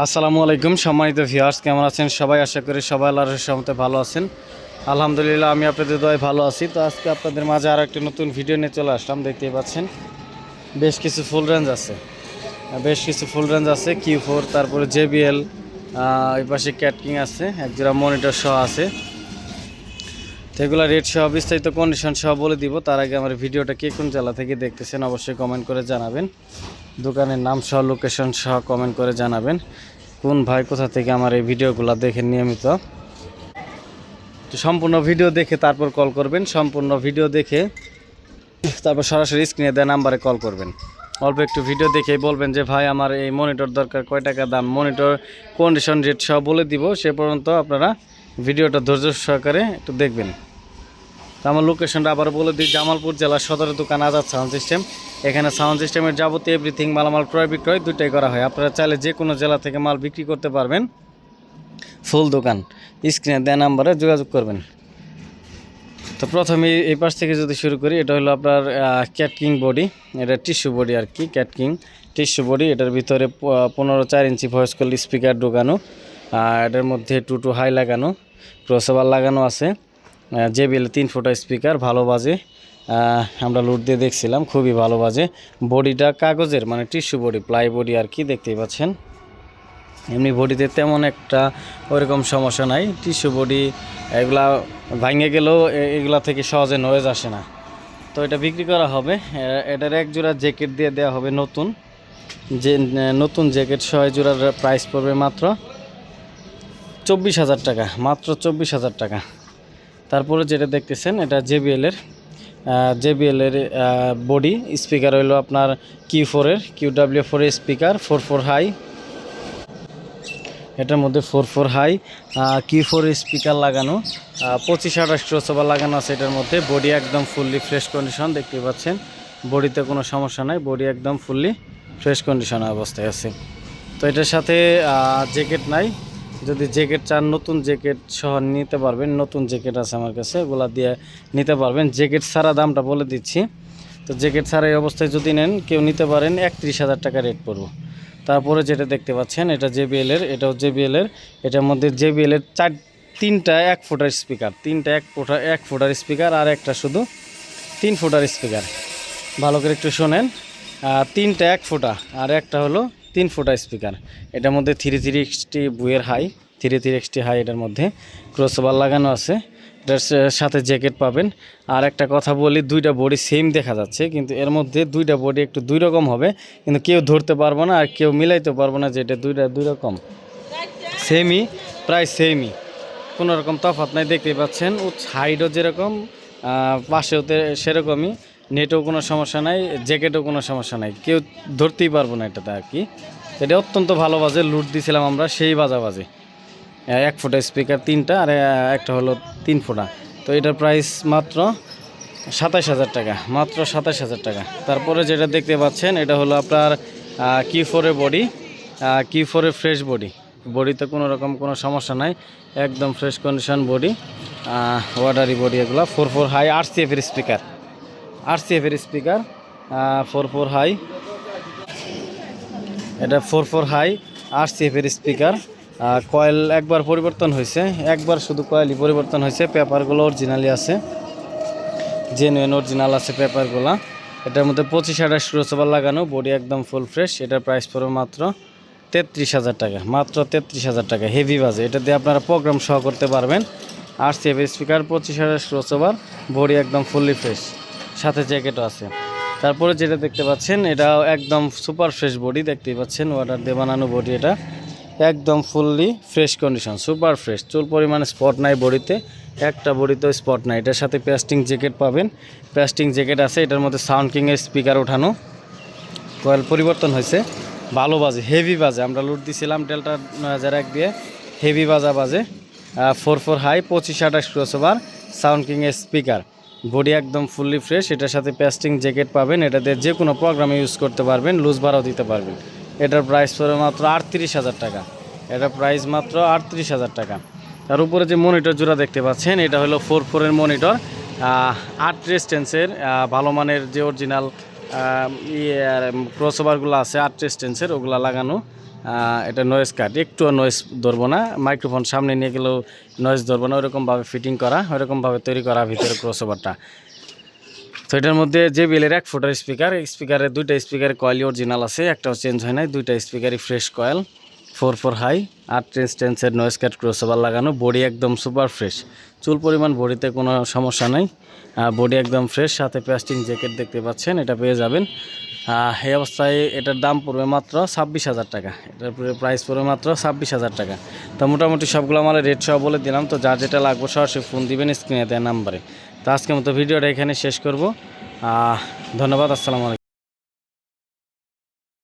আসসালামু আলাইকুম সম্মানিত ভিউয়ার্স, কেমন আছেন সবাই? আশা করি সবাই আল্লাহর রহমতে ভালো আছেন। আলহামদুলিল্লাহ আমি আপনাদের দোয়ায় ভালো আছি। তো আজকে আপনাদের মাঝে আরও একটা নতুন ভিডিও নিয়ে চলে আসলাম। দেখতেই পাচ্ছেন বেশ কিছু ফুল রেঞ্জ আছে Q4, তারপরে JBL, এই পাশে ক্যাটকিং আছে, একজোড়া মনিটর সহ আছে। তো এগুলো রেট সহ বিস্তারিত কন্ডিশন সহ বলে দিব। তার আগে আমার ভিডিওটা কে কোন জেলা থেকে দেখতেছেন অবশ্যই কমেন্ট করে জানাবেন। দোকানের নাম সহ লোকেশন সহ কমেন্ট করে জানাবেন কোন ভাই কোথা থেকে আমার এই ভিডিওগুলো দেখেন নিয়মিত। তো সম্পূর্ণ ভিডিও দেখে তারপর কল করবেন। সম্পূর্ণ ভিডিও দেখে তারপর সরাসরি স্ক্রিনে দেওয়া নাম্বারে কল করবেন। অল্প একটু ভিডিও দেখেই বলবেন যে ভাই আমার এই মনিটর দরকার, কয় টাকা দাম, মনিটর কন্ডিশন রেট সহ বলে দিব। সে পর্যন্ত আপনারা ভিডিওটা ধৈর্য সহকারে একটু দেখবেন। তো আমার লোকেশনটা আবার বলে দিই, জামালপুর জেলার সদরের দোকান আজাদ সাউন্ড সিস্টেম। এখানে সাউন্ড সিস্টেমের যাবতীয় এভরিথিং মালামাল ক্রয় বিক্রয় দুটাই করা হয়। আপনারা চাইলে যে কোনো জেলা থেকে মাল বিক্রি করতে পারবেন। ফুল দোকান, স্ক্রিনে দেওয়া নাম্বারে যোগাযোগ করবেন। তো প্রথমে এই পাশ থেকে যদি শুরু করি, এটা হলো আপনার ক্যাটকিং বডি। এটা টিস্যু বডি আর কি, ক্যাটকিং টিস্যু বডি। এটার ভিতরে 15.4 ইঞ্চি ভয়েস কল স্পিকার ঢোকানো, এটার মধ্যে 2 হাই লাগানো, ক্রসওভার লাগানো আছে। JBL 3 ফুটা স্পিকার, ভালো বাজে। আমরা লুট দিয়ে দেখছিলাম, খুবই ভালো বাজে। বডিটা কাগজের, মানে টিস্যু বডি, প্লাই বডি আর কি, দেখতেই পাচ্ছেন। এমনি বডিতে তেমন একটা ওরকম সমস্যা নাই। টিস্যু বডি এগুলা ভাঙে গেলেও এগুলা থেকে সহজে নয়েজ আসে না। তো এটা বিক্রি করা হবে। এটার এক জোড়া জ্যাকেট দিয়ে দেওয়া হবে নতুন, যে নতুন জ্যাকেট 6 জোড়ার প্রাইস পড়বে মাত্র 24,000 টাকা, মাত্র 24,000 টাকা। তারপরে যেটা দেখতেছেন এটা JBL এর বডি স্পিকার হইলো আপনার QW4 এর স্পিকার, 4 হাই। এটার মধ্যে 4 হাই Q4 স্পিকার লাগানো, 25-28 ক্রসওভার লাগানো আছে এটার মধ্যে। বডি একদম ফুললি ফ্রেশ কন্ডিশন, দেখতে পাচ্ছেন। বডিতে কোনো সমস্যা নাই, বডি একদম ফুললি ফ্রেশ কন্ডিশন অবস্থায় আছে। তো এটার সাথে জ্যাকেট নাই। যদি জ্যাকেট চান, নতুন জ্যাকেট সহ নিতে পারবেন। নতুন জ্যাকেট আছে আমার কাছে, ওগুলা দিয়ে নিতে পারবেন। জ্যাকেট ছাড়া দামটা বলে দিচ্ছি। তো জ্যাকেট ছাড়া এই অবস্থায় যদি নেন, কেউ নিতে পারেন 31,000 টাকা রেট পড়ব। তারপরে যেটা দেখতে পাচ্ছেন এটা JBL এর, এটাও JBL এর। এটার মধ্যে JBL এর তিনটা 1 ফুটার স্পিকার, তিনটা 1 ফুটার স্পিকার, আর একটা শুধু 3 ফুটার স্পিকার। ভালো করে একটু শোনেন, তিনটা 1 ফুটা আর একটা হলো 3 ফুটা স্পিকার। এটার মধ্যে 3360 বুয়ের হাই, 3360 হাই। এটার মধ্যে ক্রসওভার লাগানো আছে। এটার সাথে জ্যাকেট পাবেন। আর একটা কথা বলি, দুইটা বডি সেম দেখা যাচ্ছে, কিন্তু এর মধ্যে দুইটা বডি একটু দুই রকম হবে, কিন্তু কেউ ধরতে পারবো না আর কেউ মিলাইতে পারবো না যে এটা দুই রকম। সেমই, প্রায় সেমই, কোনো রকম তফাৎ নাই। দেখতেই পাচ্ছেন হাইটও যেরকম, পাশেও সেরকমই। নেটেও কোনো সমস্যা নাই, জ্যাকেটও কোনো সমস্যা নাই, কেউ ধরতেই পারবো না এটাতে আর কি। এটা অত্যন্ত ভালো বাজে, লুট দিয়েছিলাম আমরা, সেই বাজে 1 ফুটা স্পিকার তিনটা, আর একটা হলো 3 ফুটা। তো এটার প্রাইস মাত্র 27,000 টাকা, মাত্র 27,000 টাকা। তারপরে যেটা দেখতে পাচ্ছেন এটা হলো আপনার Q4 এর বডি, Q4 এর ফ্রেশ বডি। বডিতে কোনো রকম কোনো সমস্যা নাই, একদম fresh condition body, watery body. এগুলো 4 হাই RCF এর স্পিকার, RCF এর স্পিকার, 4 হাই। এটা 4 হাই RCF এর স্পিকার। কয়েল একবার পরিবর্তন হয়েছে, একবার শুধু কয়েলই পরিবর্তন হয়েছে। পেপারগুলো অরিজিনালি আছে, জেনুইন অরিজিনাল আছে পেপারগুলো। এটার মধ্যে 25-28 ক্রসওভার লাগানো, বডি একদম ফুল ফ্রেশ। এটার প্রাইস পড়বে মাত্র 33,000 টাকা, মাত্র 33,000 টাকা। হেভি বাজে, এটা দিয়ে আপনারা প্রোগ্রাম সহ করতে পারবেন। RCF স্পিকার, 25-28 ক্রসওভার, বডি একদম ফুললি ফ্রেশ, সাথে জ্যাকেটও আছে। তারপরে যেটা দেখতে পাচ্ছেন এটাও একদম সুপার ফ্রেশ বডি, দেখতেই পাচ্ছেন, ওয়াটার দিয়ে বানানো বডি। এটা একদম fully fresh condition, super fresh. চুল পরিমাণে স্পট নাই বডিতে, একটা বডিতেও স্পট নাই। এটার সাথে পেস্টিং জ্যাকেট পাবেন, পেস্টিং জ্যাকেট আছে। এটার মধ্যে সাউন্ড কিংয়ের স্পিকার ওঠানো, কয়েল পরিবর্তন হয়েছে, ভালো বাজে, হেভি বাজে। আমরা লুট দিয়েছিলাম ডেল্টা 9001 দিয়ে, হেভি বাজে। 4 হাই 25-28 ক্রসওভার, সাউন্ড কিংয়ের স্পিকার, বডি একদম ফুললি ফ্রেশ। এটার সাথে পেস্টিং জ্যাকেট পাবেন। এটাতে যে কোনো প্রোগ্রামে ইউজ করতে পারবেন, লুজ ভাড়াও দিতে পারবেন। এটার প্রাইস পড়ে মাত্র 38,000 টাকা, এটার প্রাইস মাত্র 38,000 টাকা। তার উপরে যে মনিটর জোড়া দেখতে পাচ্ছেন এটা হলো 4 এর মনিটর, 8 রেজিস্ট্যান্সের, ভালো মানের যে অরিজিনাল ক্রসওভারগুলো আছে 8 রেজিস্ট্যান্সের, ওগুলো লাগানো। এটা নয়েজ কাট, একটুও নয়েজ ধরবো না, মাইক্রোফোন সামনে নিয়ে গেলেও নয়েজ ধরবো না, ওরকমভাবে ফিটিং করা, ওরকমভাবে তৈরি করা ভিতরে ক্রসওভারটা। তো এটার মধ্যে JBL-এর 1 ফুটের স্পিকার, স্পিকারের 2টা স্পিকারের কয়েলই অরিজিনাল আছে, একটাও চেঞ্জ হয় নাই, 2টা স্পিকারই ফ্রেশ কয়েল, 4 হাই, 8 রেজিস্ট্যান্সের নয়েজ কাট ক্রসওভার লাগানো, বডি একদম সুপার ফ্রেশ, চুল পরিমাণ বডিতে কোনো সমস্যা নাই, বডি একদম ফ্রেশ, সাথে প্যাস্টিং জ্যাকেট দেখতে পাচ্ছেন, এটা পেয়ে যাবেন। এই অবস্থায় এটার দাম পড়বে মাত্র 26,000 টাকা, এটার প্রাইস পড়বে মাত্র 26,000 টাকা। তো মোটামুটি সবগুলো আমার রেট সহ বলে দিলাম। তো যার যেটা লাগবে সরাসরি ফোন দিবেন স্ক্রিনে দেওয়া নাম্বারে। তো আজকের মতো ভিডিওটা এখানে শেষ করব। ধন্যবাদ, আসসালামু আলাইকুম।